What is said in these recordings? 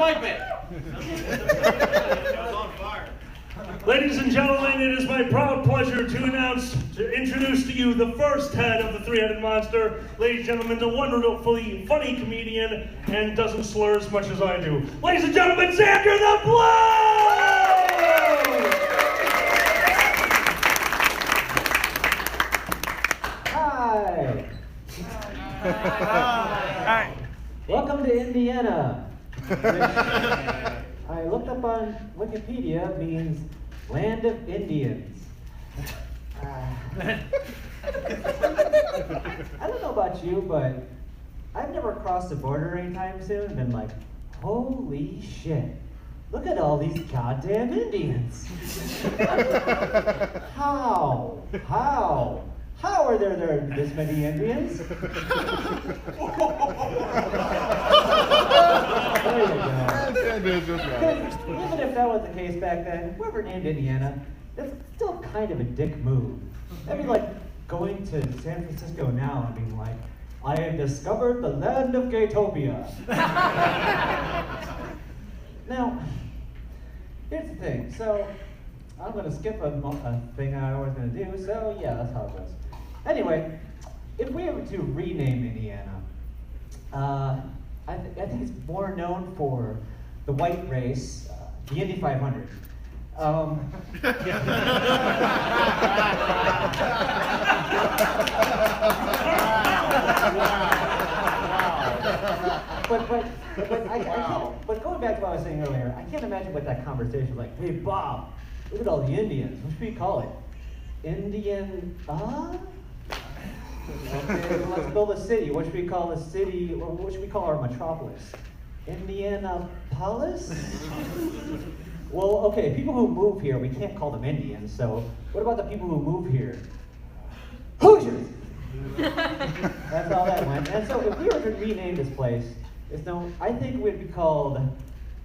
my bit. Ladies and gentlemen, it is my proud pleasure to introduce to you the first head of the three-headed monster. Ladies and gentlemen, the wonderfully funny comedian and doesn't slur as much as I do. Ladies and gentlemen, Xander the Blood! Hi. Hi. Welcome to Indiana. Which I looked up on Wikipedia means land of Indians. I don't know about you, but I've never crossed the border anytime soon and been like, holy shit, look at all these goddamn Indians. How are there this many Indians? There you go. Even if that was the case back then, whoever named Indiana, that's still kind of a dick move. That'd be like going to San Francisco now and being like, I have discovered the land of Gaytopia. Now, here's the thing. So, I'm going to skip a thing I was going to do, so yeah, that's how it goes. Anyway, if we were to rename Indiana, I think it's more known for the white race, the Indy 500. But going back to what I was saying earlier, I can't imagine what that conversation was like. Hey, Bob, look at all the Indians. What should we call it? Indian, Okay, well, let's build a city. What should we call the city, or what should we call our metropolis? Indianapolis? Well, okay, people who move here, we can't call them Indians, so what about the people who move here? Hoosiers! That's all that went. And so if we were to rename this place, I think it would be called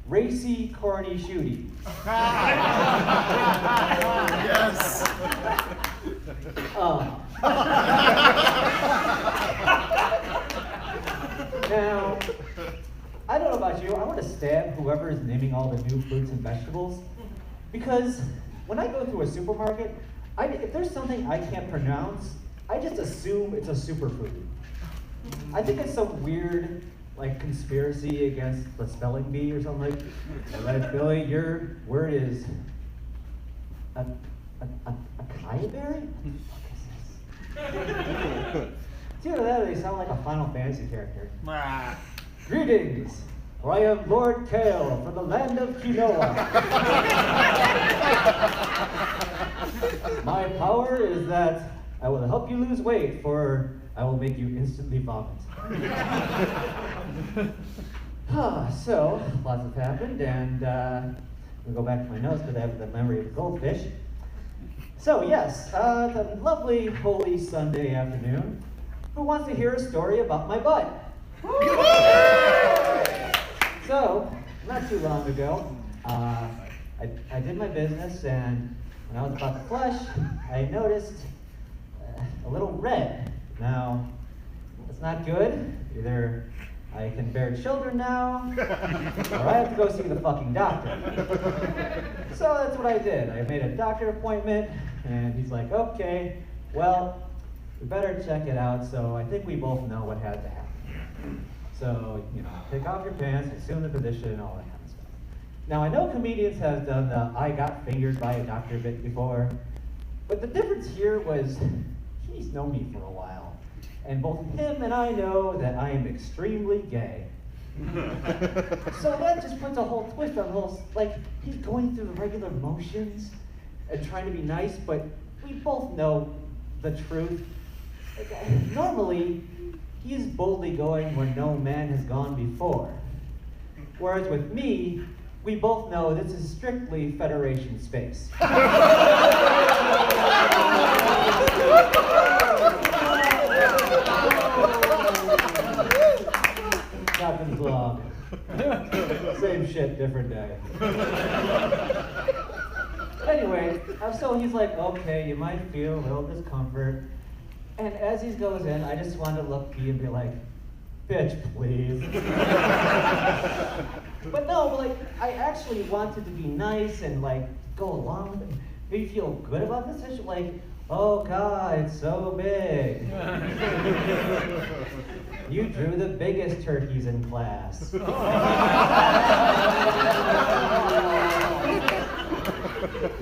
Racy Corny Shooty. Yes! Now, I don't know about you, I want to stab whoever is naming all the new fruits and vegetables, because when I go through a supermarket, if there's something I can't pronounce, I just assume it's a superfood. I think it's some weird, conspiracy against the spelling bee or something like. All right, Billy, your word is a cayberry? It's either that or they sound like a Final Fantasy character. Greetings, for I am Lord Kale from the land of Quinoa. My power is that I will help you lose weight, for I will make you instantly vomit. So, lots have happened, and we'll go back to my notes because I have the memory of the goldfish. So yes, the lovely, holy Sunday afternoon. Who wants to hear a story about my butt? So, not too long ago, I did my business, and when I was about to flush, I noticed a little red. Now, that's not good. Either I can bear children now, or I have to go see the fucking doctor. So that's what I did. I made a doctor appointment, and he's like, okay, well, we better check it out, so I think we both know what had to happen. So, take off your pants, assume the position, and all that kind of stuff. Now, I know comedians have done the I got fingered by a doctor bit before, but the difference here was he's known me for a while, and both him and I know that I am extremely gay. So that just puts a whole twist on the whole, he's going through the regular motions and trying to be nice, but we both know the truth. Normally, he's boldly going where no man has gone before. Whereas with me, we both know this is strictly Federation space. Captain's log. Same shit, different day. Anyway, so he's like, okay, you might feel a little discomfort. And as he goes in, I just wanted to look at you and be like, bitch, please. But no, like, I actually wanted to be nice and like go along with it. Do you feel good about this issue? Like, oh God, it's so big. You drew the biggest turkeys in class.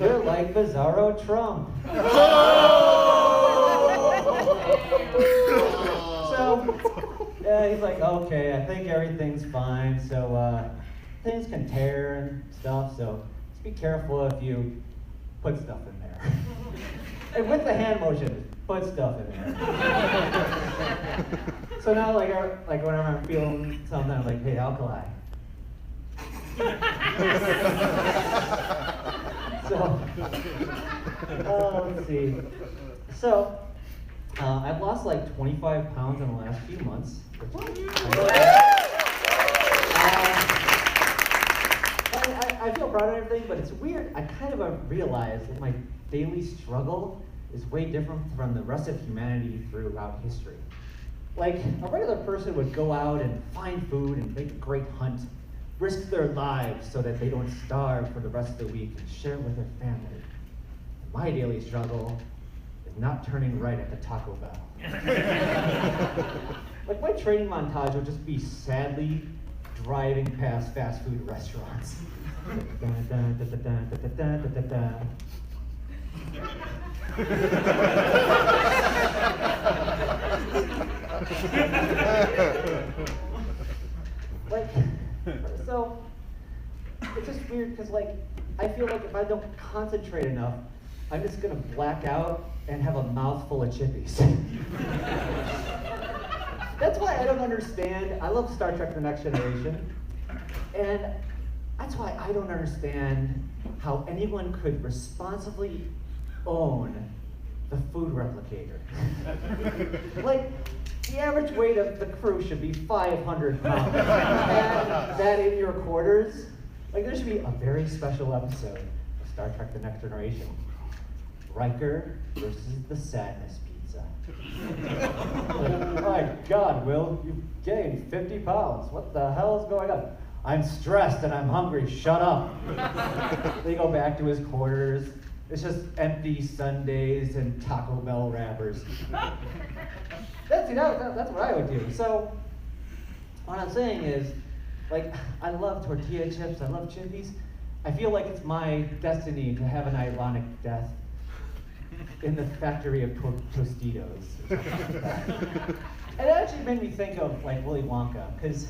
You're like Bizarro Trump. So, he's like, okay, I think everything's fine. So, things can tear and stuff. So, just be careful if you put stuff in there. And with the hand motion, put stuff in there. So now, like whenever I'm feeling something, I'm like, hey, alkali. So, let's see. So, I've lost like 25 pounds in the last few months. I feel proud of everything, but it's weird. I kind of realized that my daily struggle is way different from the rest of humanity throughout history. Like, a regular person would go out and find food and make a great hunt, risk their lives so that they don't starve for the rest of the week and share it with their family. My daily struggle is not turning right at the Taco Bell. Like, my training montage would just be sadly driving past fast food restaurants. Like, so it's just weird because, like, I feel like if I don't concentrate enough, I'm just gonna black out and have a mouthful of chippies. That's why I don't understand. I love Star Trek: The Next Generation, and that's why I don't understand how anyone could responsibly own the food replicator. Like, the average weight of the crew should be 500 pounds. And that in your quarters, like, there should be a very special episode of Star Trek: The Next Generation. Riker versus the Sadness Pizza. Like, my God, Will, you've gained 50 pounds. What the hell is going on? I'm stressed and I'm hungry, shut up. They go back to his quarters. It's just empty sundaes and Taco Bell wrappers. That's what I would do. So, what I'm saying is, like, I love tortilla chips, I love chippies. I feel like it's my destiny to have an ironic death in the factory of Tostitos. It actually made me think of, like, Willy Wonka, because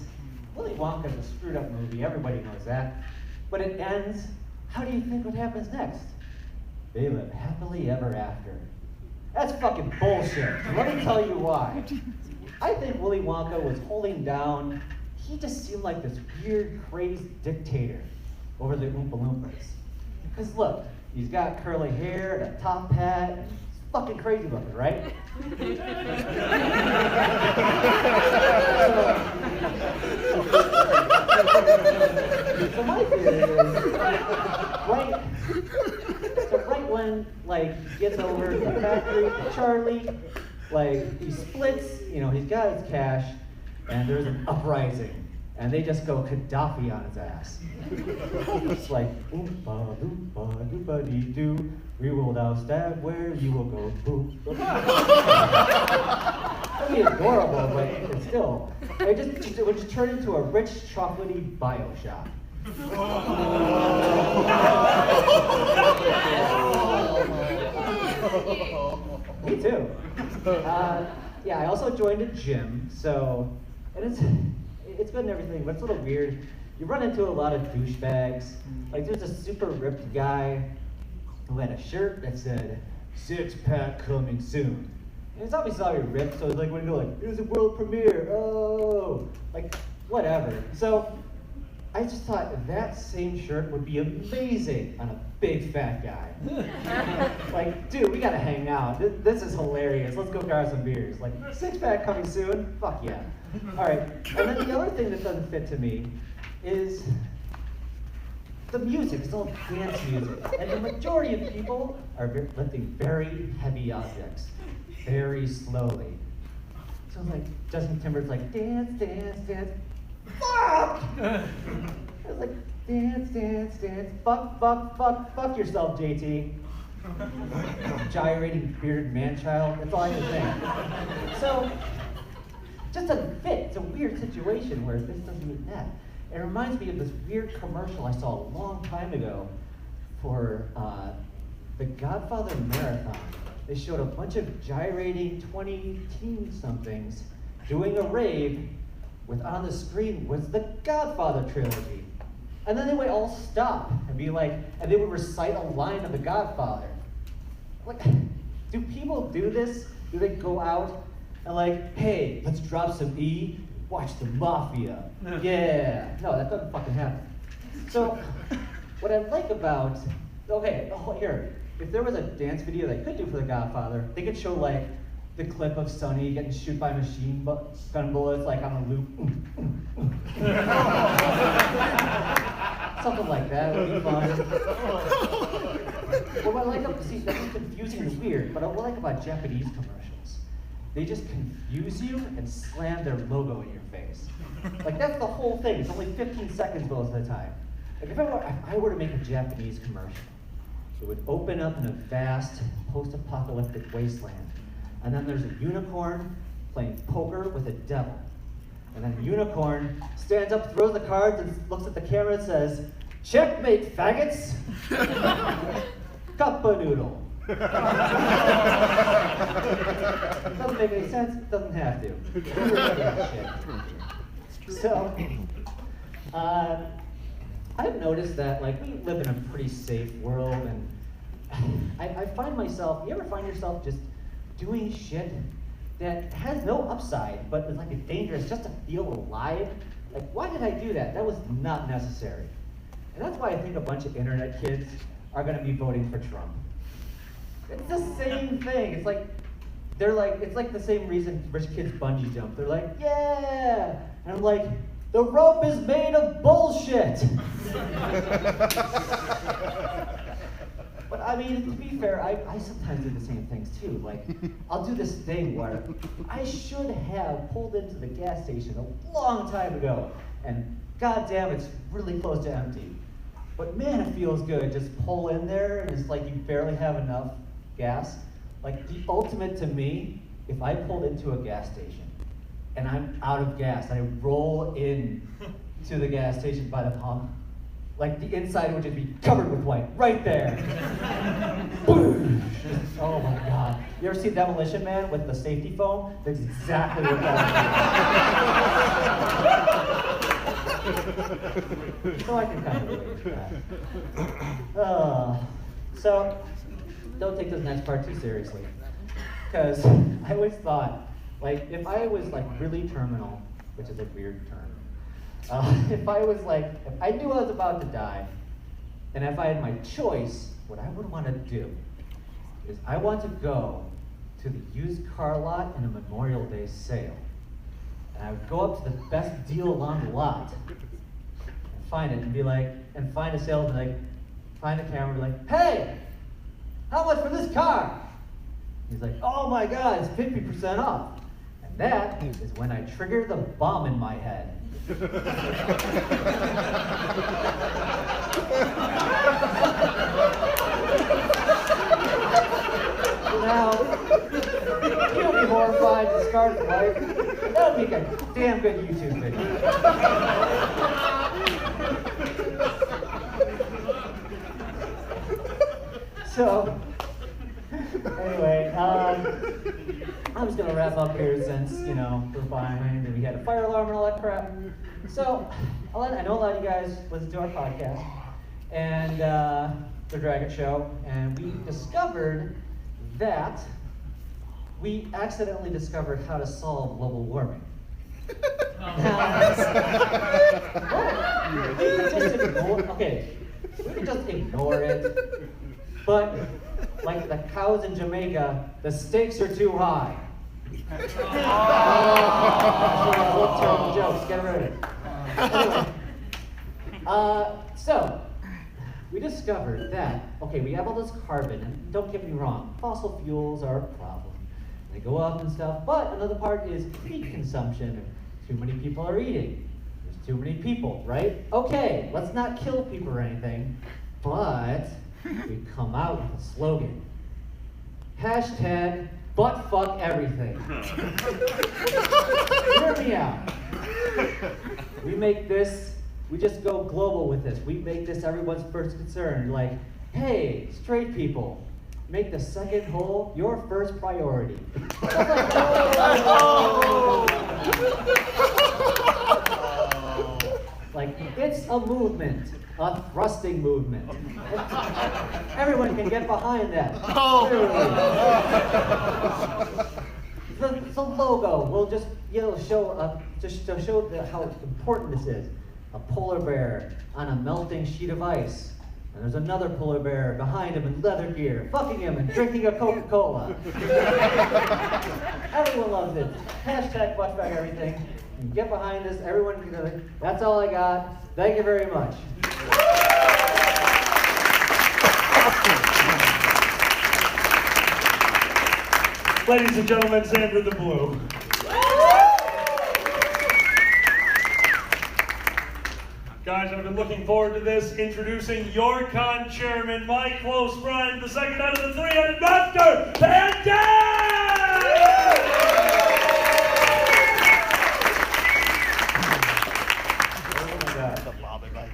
Willy Wonka is a screwed up movie, everybody knows that. But it ends, how do you think what happens next? They live happily ever after. That's fucking bullshit. Let me tell you why. I think Willy Wonka was holding down, he just seemed like this weird, crazy dictator over the Oompa Loompas. Because look, he's got curly hair and a top hat, and he's fucking crazy looking, right? So my theory is, right when, like, he gets over to the factory, Charlie, like, he splits, you know, he's got his cash, and there's an uprising, and they just go Gaddafi on his ass. It's like, oompa loompa doopa dee doo, we will now stab where you will go boop. That'd be adorable, but it's still, it would just turn into a rich, chocolatey Bioshock. Me too. Yeah, I also joined a gym, so, and it's good and everything, but it's a little weird. You run into a lot of douchebags. Like, there's a super ripped guy who had a shirt that said, "6-pack coming soon." And it's obviously already ripped, so it's like, when you go like, "Here's a world premiere, oh!" Like, whatever. So, I just thought that same shirt would be amazing on a big fat guy. Like, dude, we gotta hang out. This is hilarious. Let's go grab some beers. Like, 6-pack coming soon? Fuck yeah. All right, and then the other thing that doesn't fit to me is the music. It's all dance music. And the majority of people are lifting very heavy objects, very slowly. So it's like, Justin Timberlake's like, dance, dance, dance, fuck! It's like, dance, dance, dance, fuck, fuck, fuck, fuck yourself, JT. Gyrating bearded man-child, that's all I can think. So, it just doesn't fit. It's a weird situation where this doesn't mean that. It reminds me of this weird commercial I saw a long time ago for the Godfather Marathon. They showed a bunch of gyrating 20-teen-somethings doing a rave with on the screen was the Godfather trilogy. And then they would all stop and be like, and they would recite a line of the Godfather. Like, do people do this? Do they go out and like, hey, let's drop some E, watch the Mafia. Yeah. No, that doesn't fucking happen. So, what I like about, okay, here, if there was a dance video they could do for the Godfather, they could show like the clip of Sonny getting shot by machine gun bullets like on a loop. Something like that would be fun. What I like about, see, that's confusing and weird, but what I like about Japanese commercials, they just confuse you and slam their logo in your face. Like that's the whole thing. It's only 15 seconds most of the time. Like if I were to make a Japanese commercial, it would open up in a vast post-apocalyptic wasteland. And then there's a unicorn playing poker with a devil. And then the unicorn stands up, throws the cards, and looks at the camera and says, "Checkmate, faggots!" Cup a noodle. Doesn't make any sense, doesn't have to. So, I've noticed that like we live in a pretty safe world, and I find myself, you ever find yourself just doing shit that has no upside, but is like it's dangerous just to feel alive? Like, why did I do that? That was not necessary. And that's why I think a bunch of internet kids are gonna be voting for Trump. It's the same thing. It's like, it's like the same reason rich kids bungee jump. They're like, yeah! And I'm like, the rope is made of bullshit! But I mean, to be fair, I sometimes do the same things too. Like, I'll do this thing where I should have pulled into the gas station a long time ago, and goddamn, it's really close to empty. But man, it feels good. Just pull in there, and it's like you barely have enough gas. Like, the ultimate to me, if I pulled into a gas station, and I'm out of gas, I roll in to the gas station by the pump, like the inside would just be covered with white, right there. Boom! Oh my God. You ever see Demolition Man with the safety foam? That's exactly what that is. So I can kind of relate to that. So, don't take this next part too seriously. Because I always thought, like, if I was like really terminal, which is a weird term, if I knew I was about to die, and if I had my choice, what I would want to do is I want to go to the used car lot in a Memorial Day sale. And I would go up to the best deal along the lot and find it and be like, and find a salesman, like, find the camera and be like, hey, how much for this car? He's like, oh my God, it's 50% off. And that is when I trigger the bomb in my head. Now, you'll be horrified to start life. That would make a damn good YouTube video. So, anyway, I'm just gonna wrap up here since, you know, we're behind and we had a fire alarm and all that crap. So, I know a lot of you guys listen to our podcast and the Dragon Show, and we discovered that we accidentally discovered how to solve global warming. We could just ignore it, but like the cows in Jamaica, the stakes are too high. Oh, terrible jokes, get rid of it. Anyway, so we discovered that, okay, we have all this carbon, and don't get me wrong, fossil fuels are a problem. They go up and stuff. But another part is meat consumption. Too many people are eating. There's too many people, right? Okay, let's not kill people or anything, but we come out with a slogan. Hashtag buttfuck everything. Hear me out. We just go global with this. We make this everyone's first concern. Like, hey, straight people, make the second hole your first priority. Like, it's a movement, a thrusting movement. Everyone can get behind that. The logo will just, show how important this is. A polar bear on a melting sheet of ice. And there's another polar bear behind him in leather gear, fucking him and drinking a Coca-Cola. Everyone loves it. Hashtag buttfuck everything. And get behind this, everyone can do it. That's all I got. Thank you very much. Ladies and gentlemen, Xander the Blue. Guys, I've been looking forward to this. Introducing your con chairman, my close friend, the second out of the three-headed monster, Indy! Oh my God.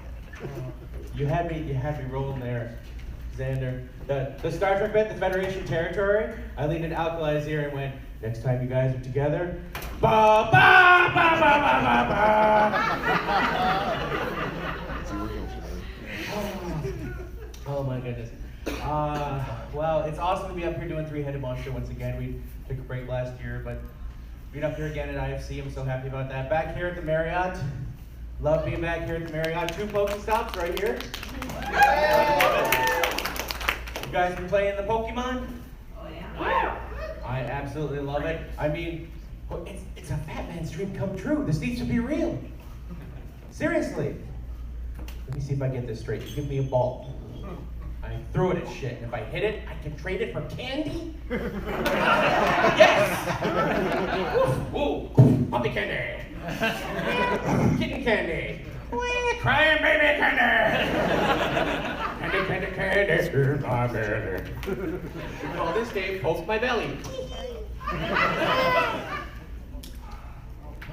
You had me rolling there, Xander. The Star Trek bit, the Federation territory, I leaned into Alkali's ear and went, next time you guys are together, ba ba ba ba ba ba ba. Oh my goodness. Well, it's awesome to be up here doing Three-Headed Monster once again. We took a break last year, but being up here again at IFC, I'm so happy about that. Back here at the Marriott. Love being back here at the Marriott. 2 Pokestops right here. You guys been playing the Pokemon? Oh yeah. I absolutely love it. I mean, it's a fat man's dream come true. This needs to be real. Seriously. Let me see if I get this straight. You give me a ball. I throw it at shit, and if I hit it, I can trade it for candy? Yes! Woo! Puppy candy! Kitten candy! Crying baby candy! Candy, my baby. We call this game Poke My Belly.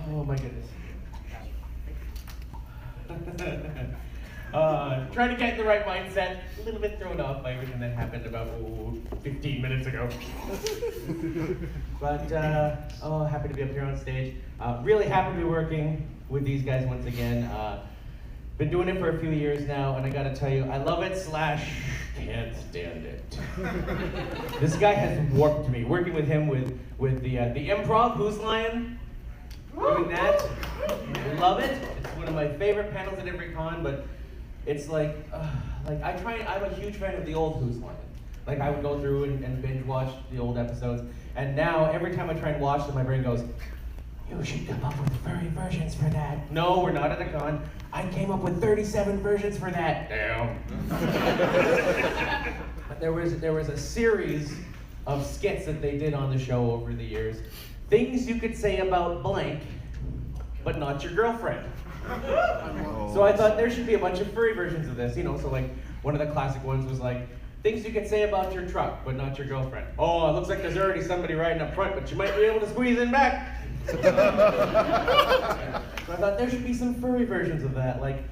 Oh my goodness. Trying to get in the right mindset. A little bit thrown off by everything that happened about 15 minutes ago. But happy to be up here on stage. Really happy to be working with these guys once again. Been doing it for a few years now, and I gotta tell you, I love it / can't stand it. This guy has warped me. Working with him with the improv, Who's Lion? Doing that. Love it. It's one of my favorite panels at every con, but it's I'm a huge fan of the old Who's Lion. Like, I would go through and binge watch the old episodes, and now every time I try and watch them, my brain goes, you should come up with furry versions for that. No, we're not at a con. I came up with 37 versions for that. Damn. But there was a series of skits that they did on the show over the years. Things you could say about blank, but not your girlfriend. So I thought there should be a bunch of furry versions of this, so like one of the classic ones was like, things you could say about your truck, but not your girlfriend. Oh, it looks like there's already somebody riding up front, but you might be able to squeeze in back. So I thought there should be some furry versions of that, like,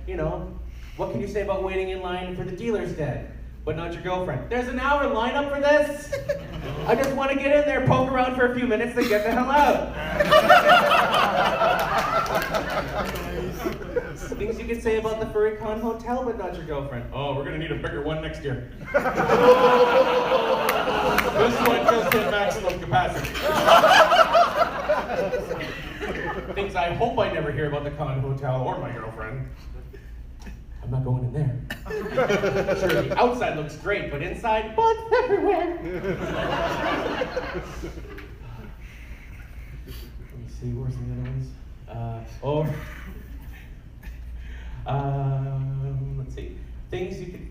what can you say about waiting in line for the dealer's den, but not your girlfriend? There's an hour lineup for this? I just want to get in there, poke around for a few minutes, then get the hell out. Things you can say about the Furry Con Hotel, but not your girlfriend. Oh, we're going to need a bigger one next year. This one just hit maximum capacity. Things I hope I never hear about the Con Hotel or my girlfriend. I'm not going in there. Sure, the outside looks great, but inside, butts everywhere. Let me see, where's the other ones? Let's see. Things you could...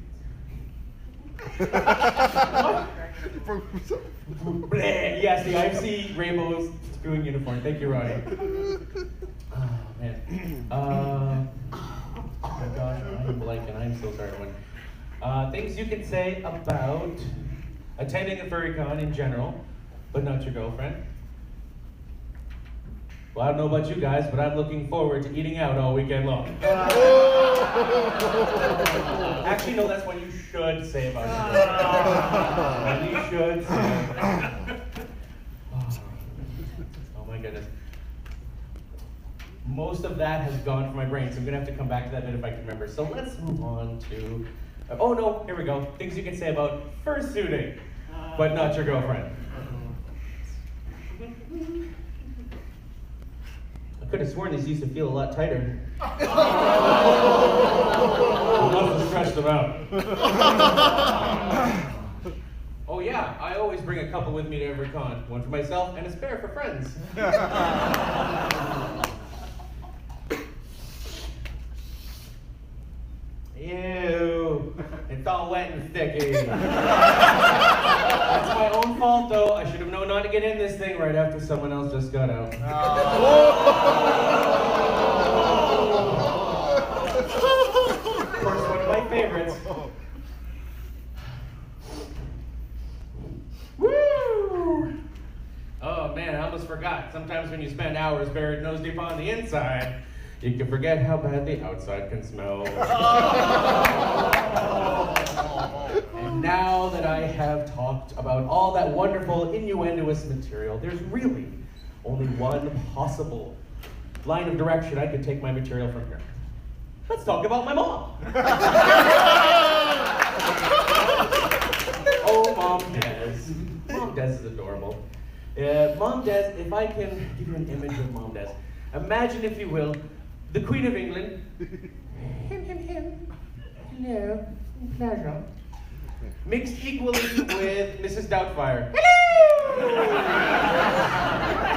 What? Bleh. Yes, the IFC rainbow screwing uniform. Thank you, Ronnie. Oh, man. Oh my gosh, I'm blanking. I'm so sorry, everyone. Things you can say about attending a furry con in general, but not your girlfriend. Well, I don't know about you guys, but I'm looking forward to eating out all weekend long. Actually, no, that's what you should say about your girlfriend. You should say. Oh my goodness. Most of that has gone from my brain, so I'm gonna have to come back to that bit if I can remember. So let's move on to, oh no, here we go. Things you can say about fursuiting, but not your girlfriend. I could have sworn these used to feel a lot tighter. I must have stretched them out. Oh yeah, I always bring a couple with me to every con. One for myself and a spare for friends. Ew, it's all wet and sticky. That's my own fault though. I should have known not to get in this thing right after someone else just got out. Of course, one of my favorites. Woo! Oh man, I almost forgot. Sometimes when you spend hours buried nose deep on the inside, you can forget how bad the outside can smell. And now that I have talked about all that wonderful innuendoous material, there's really only one possible line of direction I could take my material from here. Let's talk about my mom. Oh, Mom Des. Mom Des is adorable. Mom Des, if I can give you an image of Mom Des, imagine, if you will, the Queen of England. Him. Hello. Pleasure. Mixed equally with Mrs. Doubtfire.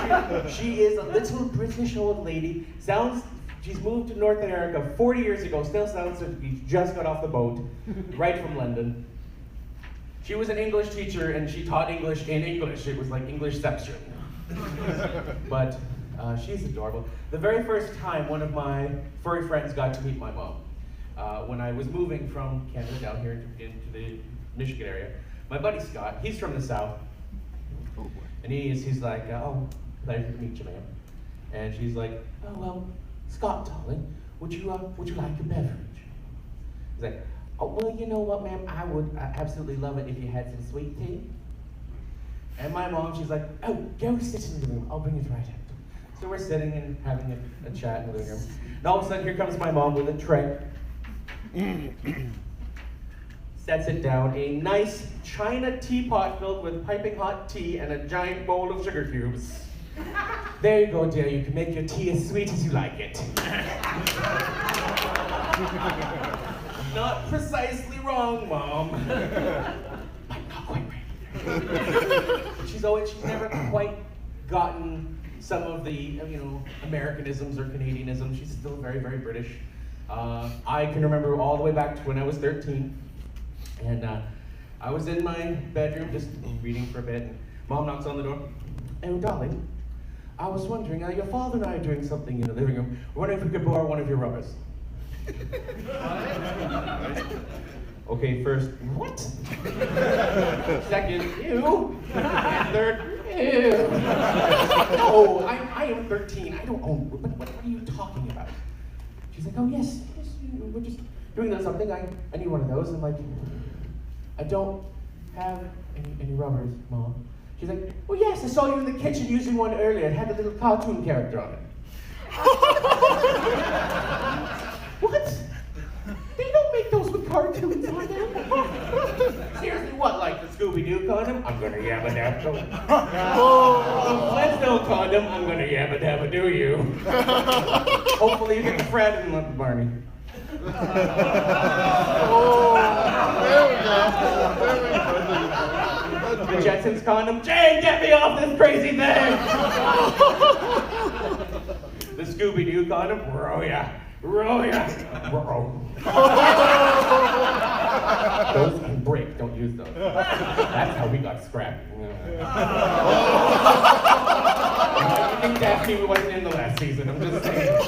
Hello! She is a little British old lady. She's moved to North America 40 years ago. Still sounds like she just got off the boat, right from London. She was an English teacher and she taught English in English. It was like Englishception. But she's adorable. The very first time one of my furry friends got to meet my mom, when I was moving from Canada down here into the Michigan area, my buddy Scott, he's from the South, and he's like, oh, pleasure to meet you, ma'am. And she's like, oh, well, Scott, darling, would you like a beverage? He's like, oh, well, you know what, ma'am, I would absolutely love it if you had some sweet tea. And my mom, she's like, oh, go sit in the room, I'll bring it right out. So we're sitting and having a chat in the living room. And all of a sudden, here comes my mom with a tray. Sets it down, a nice china teapot filled with piping hot tea and a giant bowl of sugar cubes. There you go, dear, you can make your tea as sweet as you like it. Not precisely wrong, Mom. But not quite right. She's never quite gotten some of the, Americanisms or Canadianisms. She's still very, very British. I can remember all the way back to when I was 13. And I was in my bedroom just reading for a bit. And Mom knocks on the door. Oh, darling, I was wondering, your father and I are doing something in the living room. We're wondering if we could borrow one of your rubbers. Okay, first, what? Second, ew. Third, ew. No, I am 13. I don't own. What are you talking about? She's like, oh yes, we're just doing something. I need one of those. I'm like, I don't have any rubbers, Mom. She's like, well yes, I saw you in the kitchen using one earlier. It had a little cartoon character on it. What? They don't make those with cartoons on them. Seriously, what, like the Scooby-Doo condom? I'm gonna yabba dabba do. The Flintstone condom? I'm gonna yabba dabba do you. Hopefully you get the Fred and not the Barney. The Jetsons condom? Jane, get me off this crazy thing! The Scooby-Doo condom? Roya. Those can break, don't use those. That's how we got scrapped. I think Daphne wasn't in the last season, I'm just saying.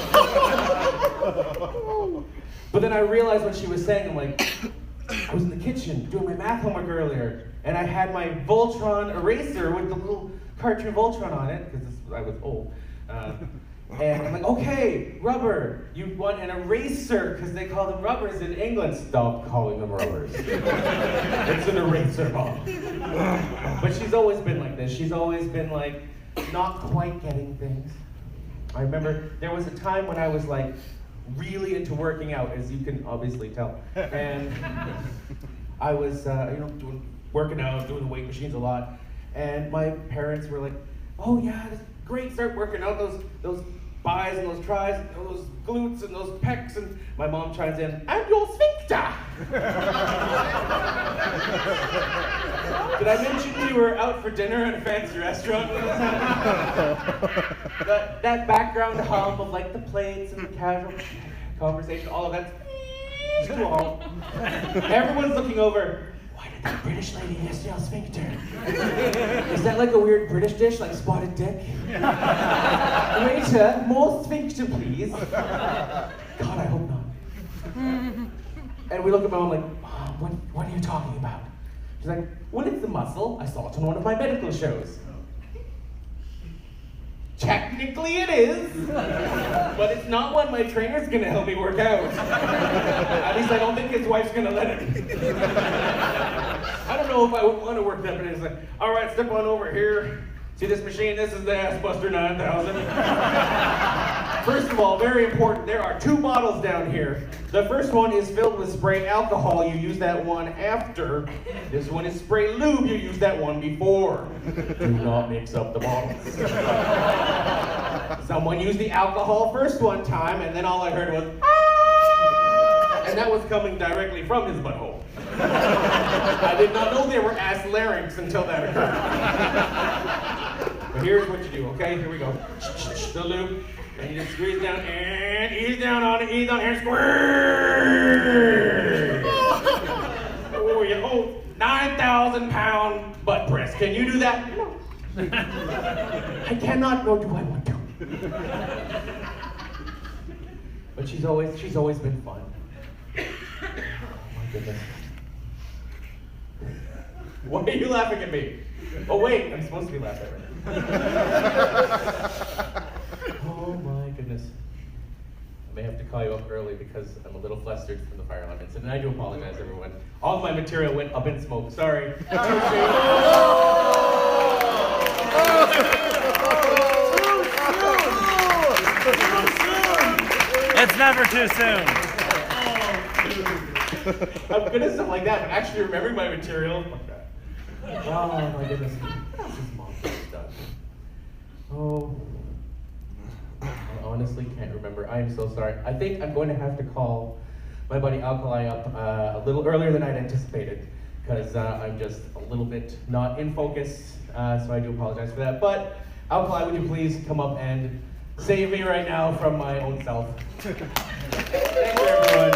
But then I realized what she was saying. I'm like, I was in the kitchen doing my math homework earlier, and I had my Voltron eraser with the little cartoon Voltron on it, because I was old. And I'm like, okay, rubber. You want an eraser, because they call them rubbers in England. Stop calling them rubbers. It's an eraser, Mom. But she's always been like this. She's always been like, not quite getting things. I remember there was a time when I was like, really into working out, as you can obviously tell. And I was, working out, doing the weight machines a lot. And my parents were like, oh yeah, it's great, start working out those bis and those tris, and those glutes and those pecs. And my mom chimes in, and your sphincter. Did I mention we were out for dinner at a fancy restaurant when this happened? That background hum of like the plates and the casual conversation, all of that's too long. Everyone's looking over. Why did that British lady yell sphincter? Is that like a weird British dish, like spotted dick? Waiter, more sphincter, please. God, I hope not. And we look at my mom like, Mom, what are you talking about? She's like, well, it's the muscle. I saw it on one of my medical shows. Technically it is, but it's not one my trainer's gonna help me work out. At least I don't think his wife's gonna let him. I don't know if I would want to work that, but it's like, all right, step on over here. See this machine? This is the Ass Buster 9000. First of all, very important, there are 2 bottles down here. The first one is filled with spray alcohol. You use that one after. This one is spray lube. You use that one before. Do not mix up the bottles. Someone used the alcohol first one time, and then all I heard was, ah! And that was coming directly from his butthole. I did not know there were ass larynx until that occurred. But here's what you do, okay? Here we go. The lube. And you just squeeze down and ease down on it, ease on and squeeze. Oh, yeah. Oh, 9,000-pound butt press. Can you do that? No. I cannot, nor do I want to. But she's always been fun. Oh my goodness. Why are you laughing at me? Oh wait, I'm supposed to be laughing right now. Oh my goodness. I may have to call you up early because I'm a little flustered from the fire alarm incident. I do apologize, everyone. All of my material went up in smoke. Sorry. It's never too soon. I'm good at stuff like that, but actually remembering my material. Oh my goodness. What else is Mom done? Oh. I honestly can't remember. I am so sorry. I think I'm going to have to call my buddy Alkali up a little earlier than I'd anticipated because I'm just a little bit not in focus, so I do apologize for that. But Alkali, would you please come up and save me right now from my own self? Thank you, everyone.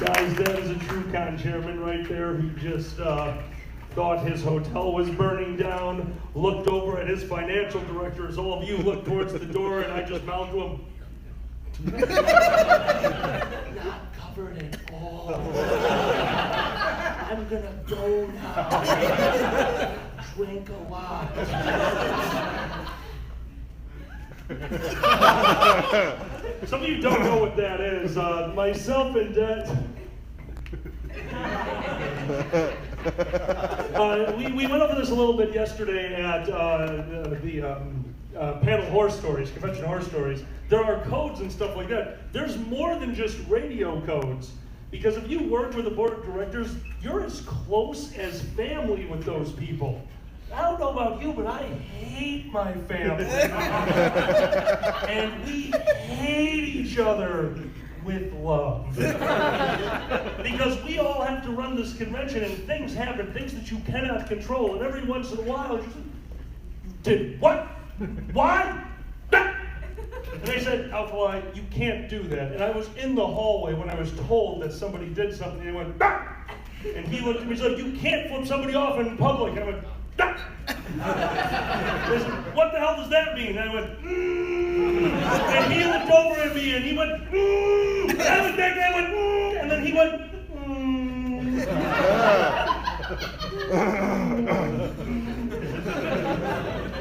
Guys, that is a true con chairman right there. He just thought his hotel was burning down, looked over at his financial director as all of you looked towards the door, and I just mouthed to him, not covered at all. I'm gonna go now. Drink a lot. Some of you don't know what that is. Myself and debt. We went over this a little bit yesterday at the panel horror stories, convention horror stories. There are codes and stuff like that. There's more than just radio codes. Because if you work with a board of directors, you're as close as family with those people. I don't know about you, but I hate my family. And we hate each other with love. Because we all have to run this convention and things happen, things that you cannot control. And every once in a while, you did what? Why? And I said, Alkali, you can't do that. And I was in the hallway when I was told that somebody did something, and he went, bah! And he looked at me and said, you can't flip somebody off in public. And I went, bah! I said, what the hell does that mean? And I went, And he looked over at me and he went, And I went back and I went, And then he went,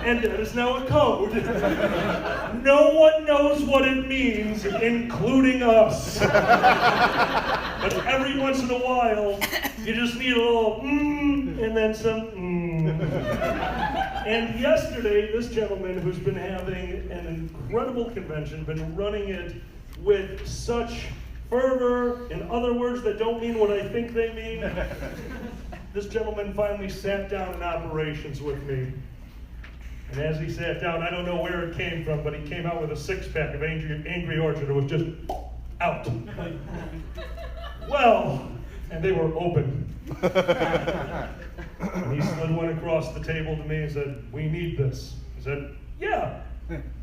And that is now a code. No one knows what it means, including us. But every once in a while, you just need a little and then some And yesterday, this gentleman who's been having an incredible convention, been running it with such fervor, in other words that don't mean what I think they mean, this gentleman finally sat down in operations with me. And as he sat down, I don't know where it came from, but he came out with a six-pack of Angry Orchard. It was just out. Well, and they were open. And he slid one across the table to me and said, we need this. I said, yeah.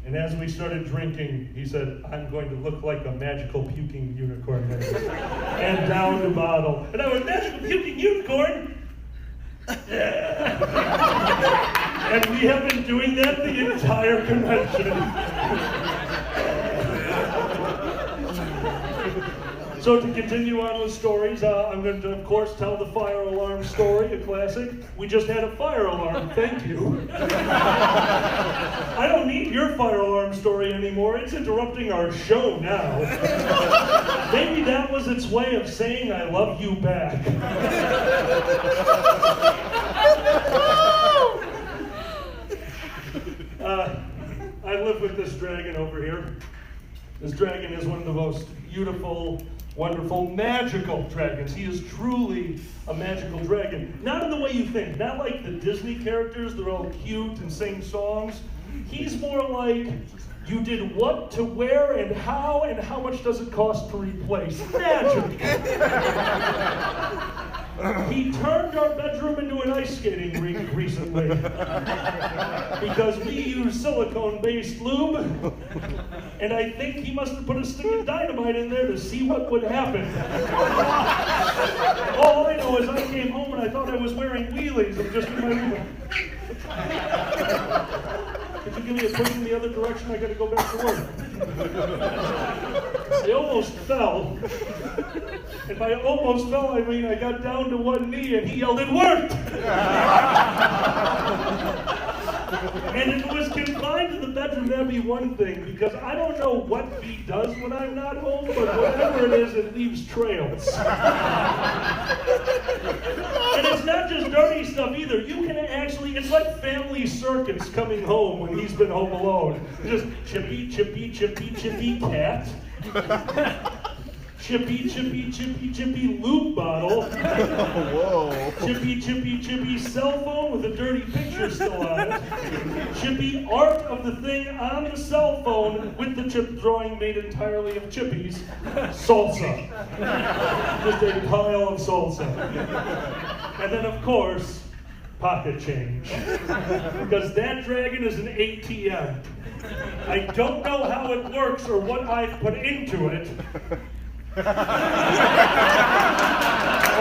And as we started drinking, he said, I'm going to look like a magical puking unicorn. And down the bottle. And I went, magical puking unicorn? Yeah. And we have been doing that the entire convention. So to continue on with stories, I'm going to, of course, tell the fire alarm story, a classic. We just had a fire alarm, thank you. I don't need your fire alarm story anymore. It's interrupting our show now. Maybe that was its way of saying I love you back. I live with this dragon over here. This dragon is one of the most beautiful, wonderful, magical dragons. He is truly a magical dragon. Not in the way you think, not like the Disney characters, they're all cute and sing songs. He's more like, you did what to where and how much does it cost to replace? Magic! He turned our bedroom into an ice skating rink recently because we use silicone-based lube, and I think he must have put a stick of dynamite in there to see what would happen. All I know is I came home and I thought I was wearing wheelies and just in my room. Could you give me a push in the other direction? I gotta go back to work. I almost fell. And by almost fell, I mean I got down to one knee and he yelled, it worked! And if it was confined to the bedroom, that'd be one thing, because I don't know what B does when I'm not home, but whatever it is, it leaves trails. And it's not just dirty stuff either. You can actually, it's like family circus coming home when he's been home alone. Just chippy, chippy, chippy, chippy cat. Chippy, chippy, chippy, chippy lube bottle. Whoa. Chippy, chippy, chippy cell phone with a dirty picture still on it. Chippy art of the thing on the cell phone with the chip drawing made entirely of chippies. Salsa. Just a pile of salsa. And then, of course, pocket change. Because that dragon is an ATM. I don't know how it works or what I've put into it. Oh,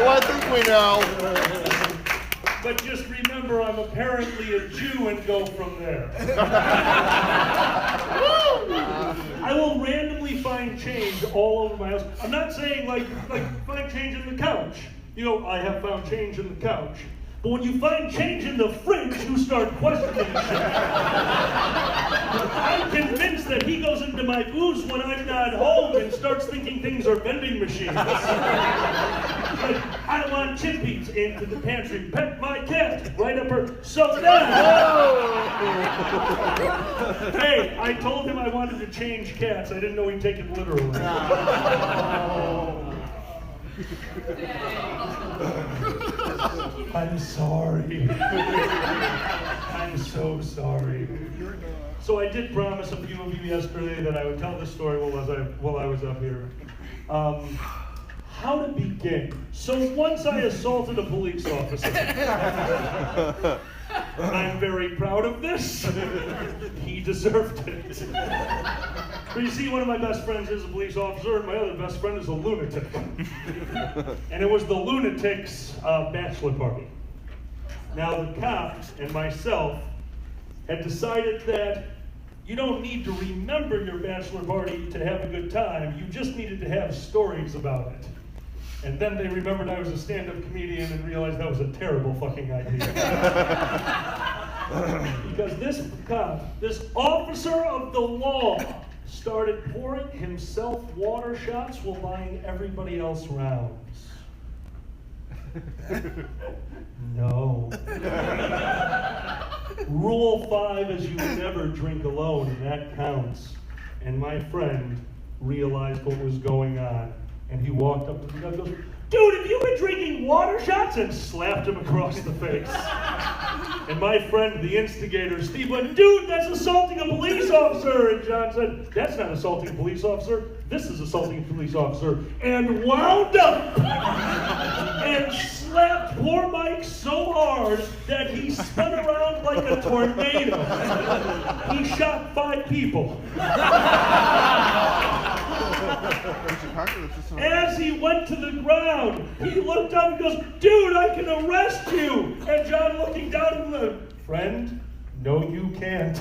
I think we know. But just remember, I'm apparently a Jew and go from there. I will randomly find change all over my house. I'm not saying like find change in the couch. You know, I have found change in the couch. But when you find change in the fridge, you start questioning shit. I'm convinced that he goes into my booze when I'm not home and starts thinking things are vending machines. Like, I want chippies into the pantry. Pet my cat. Right up her. So now. Hey, I told him I wanted to change cats. I didn't know he'd take it literally. I'm sorry. I'm so sorry. So I did promise a few of you yesterday that I would tell this story while I was up here. How to begin. So once I assaulted a police officer. I'm very proud of this. He deserved it. But you see, one of my best friends is a police officer, and my other best friend is a lunatic. And it was the lunatic's bachelor party. Now, the cop and myself had decided that you don't need to remember your bachelor party to have a good time. You just needed to have stories about it. And then they remembered I was a stand-up comedian and realized that was a terrible fucking idea. Because this cop, this officer of the law, started pouring himself water shots while buying everybody else rounds. No. Rule 5 is you never drink alone, and that counts. And my friend realized what was going on, and he walked up to the guy and goes, "Dude, have you been drinking water shots?" and slapped him across the face. And my friend, the instigator, Steve, went, "Dude, that's assaulting a police officer." And John said, "That's not assaulting a police officer. This is assaulting a police officer." And wound up and slapped poor Mike so hard that he spun around like a tornado. He shot 5 people. As he went to the ground, he looked up and goes, "Dude, I can arrest you." And John, looking down at him, went, "Friend, no you can't.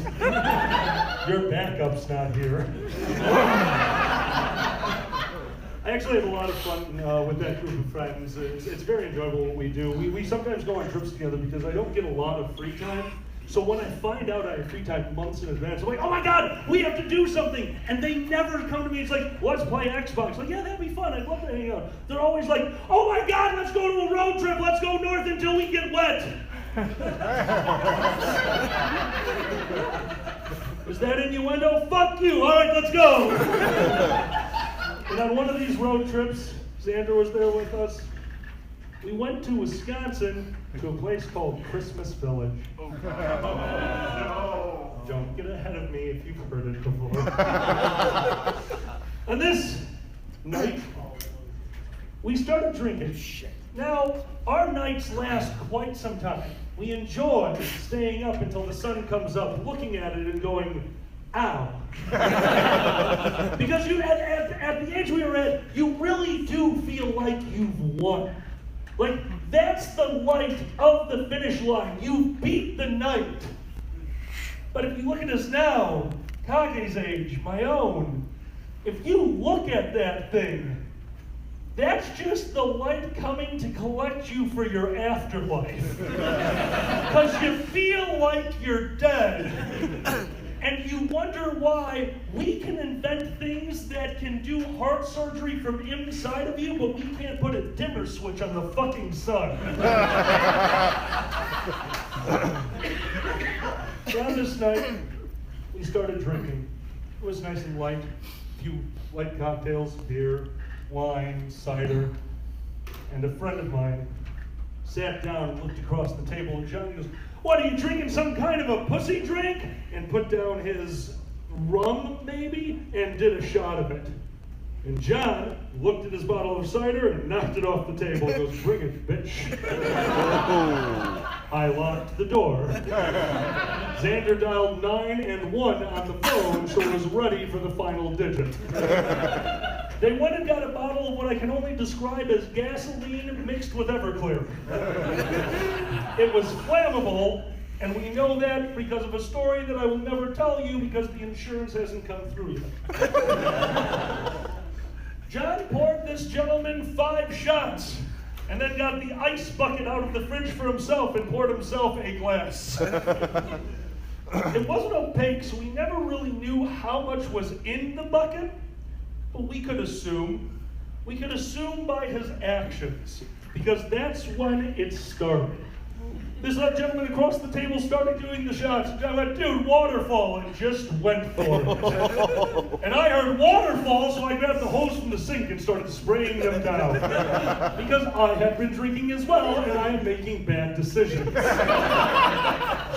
Your backup's not here." I actually have a lot of fun with that group of friends. It's very enjoyable what we do. We sometimes go on trips together because I don't get a lot of free time. So when I find out I have free time months in advance, I'm like, "Oh my God, we have to do something." And they never come to me. It's like, "Let's play Xbox." Like, "Yeah, that'd be fun. I'd love to hang out." They're always like, "Oh my God, let's go to a road trip. Let's go north until we get wet." Is that innuendo? Fuck you. All right, let's go. And on one of these road trips, Xander was there with us. We went to Wisconsin to a place called Christmas Village. Oh, no. Don't get ahead of me if you've heard it before. On this night, we started drinking. Now, our nights last quite some time. We enjoy staying up until the sun comes up, looking at it and going, "Ow." Because you, at the age we were at, you really do feel like you've won. Like, that's the light of the finish line. You beat the night. But if you look at us now, Kage's age, my own, if you look at that thing, that's just the light coming to collect you for your afterlife. Because you feel like you're dead. And you wonder why we can invent things that can do heart surgery from inside of you, but we can't put a dimmer switch on the fucking sun. So on this night, we started drinking. It was nice and light. A few light cocktails, beer, wine, cider. And a friend of mine sat down and looked across the table, and Johnny goes, "What, are you drinking some kind of a pussy drink?" And put down his rum, maybe, and did a shot of it. And John looked at his bottle of cider and knocked it off the table and goes, "Bring it, bitch." I locked the door. Xander dialed 9 and 1 on the phone, so it was ready for the final digit. They went and got a bottle of what I can only describe as gasoline mixed with Everclear. It was flammable, and we know that because of a story that I will never tell you because the insurance hasn't come through yet. John poured this gentleman 5 shots, and then got the ice bucket out of the fridge for himself and poured himself a glass. It wasn't opaque, so we never really knew how much was in the bucket, but we could assume. We could assume by his actions, because that's when it started. This gentleman across the table started doing the shots. I went, "Dude, waterfall," and just went for it. And I heard waterfall, so I grabbed the hose from the sink and started spraying them down. Because I had been drinking as well, and I am making bad decisions.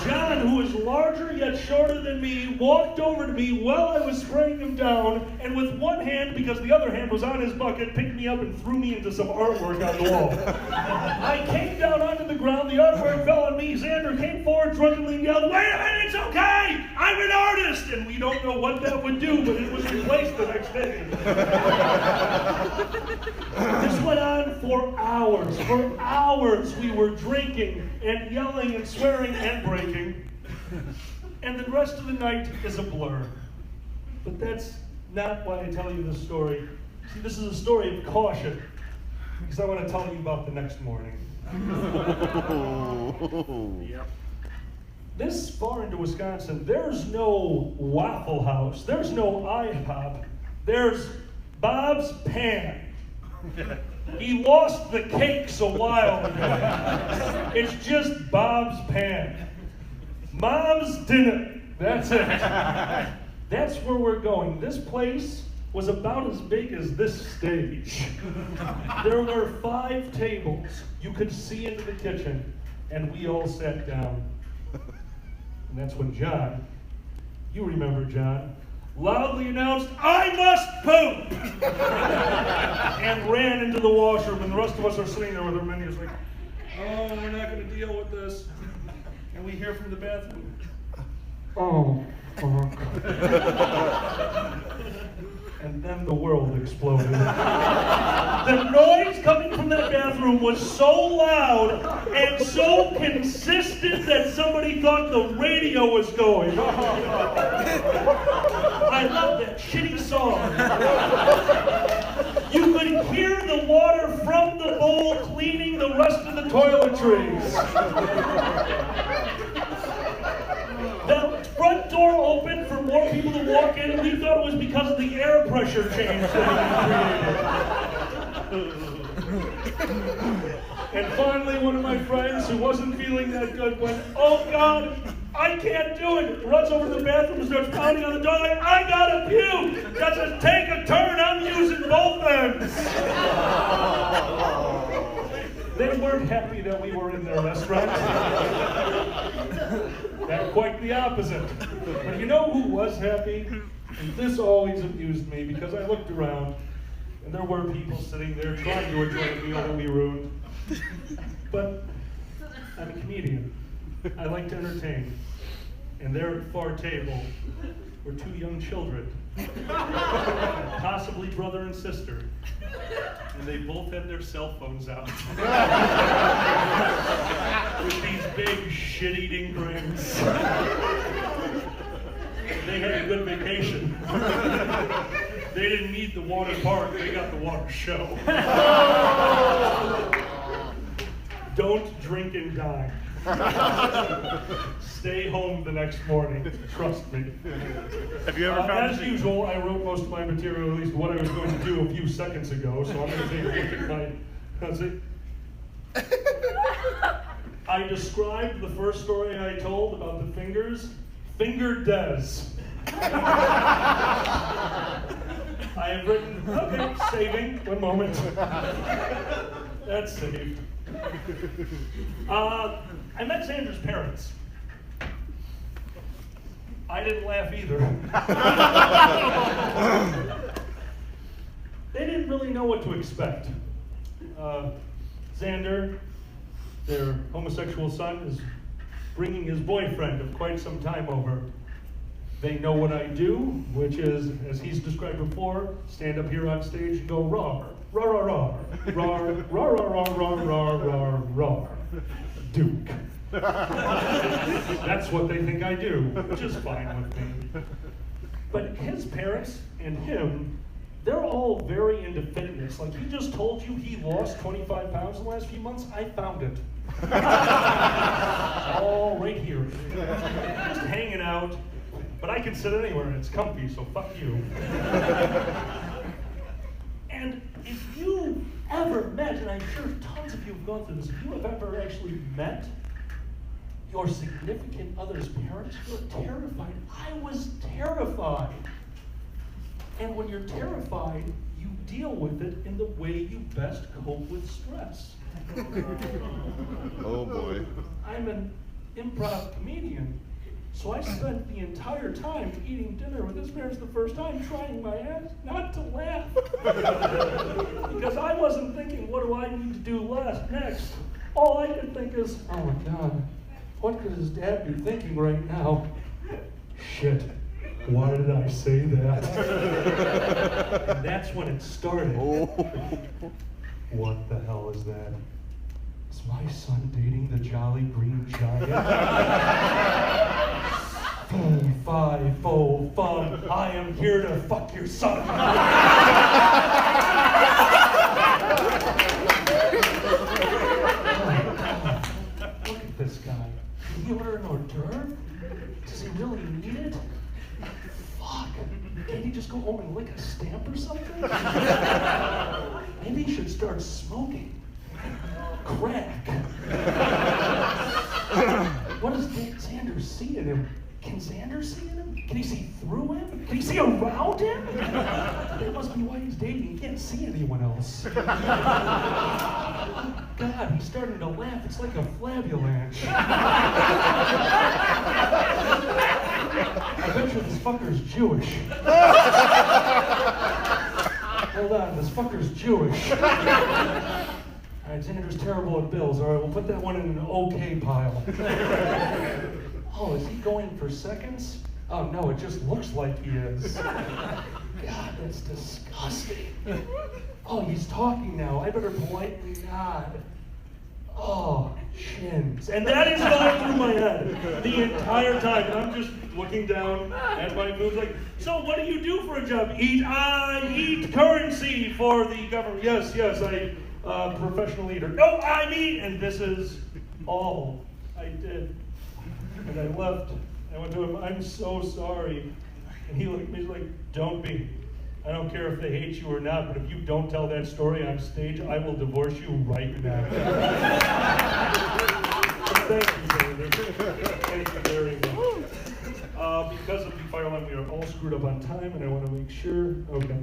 John, who is larger yet shorter than me, walked over to me while I was spraying him down, and with one hand, because the other hand was on his bucket, picked me up and threw me into some artwork on the wall. I came down onto the ground, the artwork fell on me. Xander came forward drunkenly and yelled, "Wait a minute, it's okay! I'm an artist!" dentist, and we don't know what that would do, but it was replaced the next day. This went on for hours. For hours we were drinking and yelling and swearing and breaking. And the rest of the night is a blur. But that's not why I tell you this story. See, this is a story of caution, because I want to tell you about the next morning. Yep. This far into Wisconsin, there's no Waffle House, there's no IHOP, there's Bob's Pan. He lost the cakes a while ago. It's just Bob's Pan. Mom's dinner, that's it. That's where we're going. This place was about as big as this stage. There were 5 tables. You could see into the kitchen, and we all sat down. And that's when John, you remember John, loudly announced, "I must poop!" and ran into the washroom, and the rest of us are sitting there with our menus like, "Oh, we're not going to deal with this." And we hear from the bathroom, "Oh, fuck." And then the world exploded. The noise coming from that bathroom was so loud and so consistent that somebody thought the radio was going. I love that shitty song. You could hear the water from the bowl cleaning the rest of the toiletries. The front door opened for more people to walk in, and we thought it was because of the air pressure change that had been created. And finally, one of my friends who wasn't feeling that good went, "Oh God, I can't do it." Runs over to the bathroom and starts pounding on the door like, "I gotta puke. Doesn't take a turn. I'm using both ends." They weren't happy that we were in their restaurant. They're quite the opposite. But you know who was happy? And this always amused me because I looked around and there were people sitting there trying to enjoy a meal that we ruined. But I'm a comedian. I like to entertain. And there at the far table were 2 young children, possibly brother and sister. And they both had their cell phones out. With these big shit-eating grins. They had a good vacation. They didn't need the water park, they got the water show. Don't drink and dine. Stay home the next morning, trust me. Have you ever found as usual, I wrote most of my material, at least what I was going to do a few seconds ago, so I'm going to take a look at my, how's it? I described the first story I told about the fingers, Finger Des. I have written, okay, saving, one moment. That's saved. I met Sandra's parents. I didn't laugh either. They didn't really know what to expect. Xander, their homosexual son, is bringing his boyfriend of quite some time over. They know what I do, which is, as he's described before, stand up here on stage and go rawr, rawr, rawr, rawr, rawr, rawr, rawr, rawr, rawr, rawr, Duke. That's what they think I do, which is fine with me. But his parents and him, they're all very into fitness. Like he just told you he lost 25 pounds in the last few months. I found it. All right here. Just hanging out. But I can sit anywhere and it's comfy, so fuck you. And if you ever met, and I'm sure tons of you have gone through this, if you have ever actually met your significant other's parents, you're terrified. I was terrified. And when you're terrified, you deal with it in the way you best cope with stress. Oh boy. I'm an improv comedian, so I spent the entire time eating dinner with his parents the first time, trying my ass not to laugh. Because I wasn't thinking, what do I need to do next? All I could think is, oh my God, what could his dad be thinking right now? Shit. Why did I say that? And that's when it started. Oh. What the hell is that? Is my son dating the Jolly Green Giant? Foo, fi, fo, fum, I am here to fuck your son. Look at this guy. Did he order an hors d'oeuvre? Does he really need it? Fuck. Can't he just go home and lick a stamp or something? Maybe he should start smoking. Crack. What does Xander see in him? Can Xander see in him? Can he see through him? Can he see around him? That must be why he's dating. He can't see anyone else. God, he's starting to laugh. It's like a flabulanche. I bet you this fucker's Jewish. Hold on, this fucker's Jewish. All right, Xander's terrible at bills. All right, we'll put that one in an okay pile. Oh, is he going for seconds? Oh no, it just looks like he is. God, that's disgusting. Oh, he's talking now. I better politely nod. Oh, shins. And that is going through my head the entire time. And I'm just looking down at my boobs like, so what do you do for a job? I eat currency for the government. Yes, I professional eater. No, I eat. And this is all I did. And I left. I went to him, I'm so sorry. And he looked at me, he's like, don't be. I don't care if they hate you or not, but if you don't tell that story on stage, I will divorce you right now. So thank you, David. Thank you very much. Because of the fire alarm, we are all screwed up on time, and I want to make sure. Okay.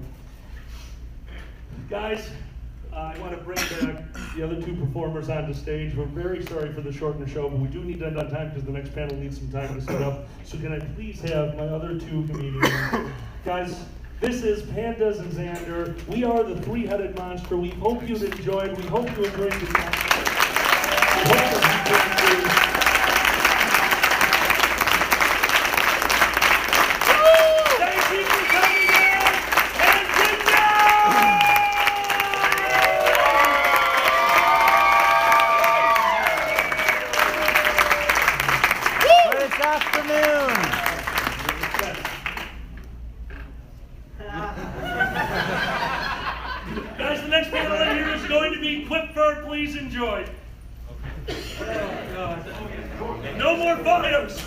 Guys, I want to bring back the other two performers onto stage. We're very sorry for the shortened show, but we do need to end on time because the next panel needs some time to set up. So can I please have my other two comedians? Guys, this is Pandas and Xander. We are the three-headed monster. We hope you've enjoyed. We hope you enjoyed the time. Thank you for coming in, and good night! This afternoon. Guys, the next panel right here is going to be Quip Fur. Please enjoy. Oh, God. No more fires!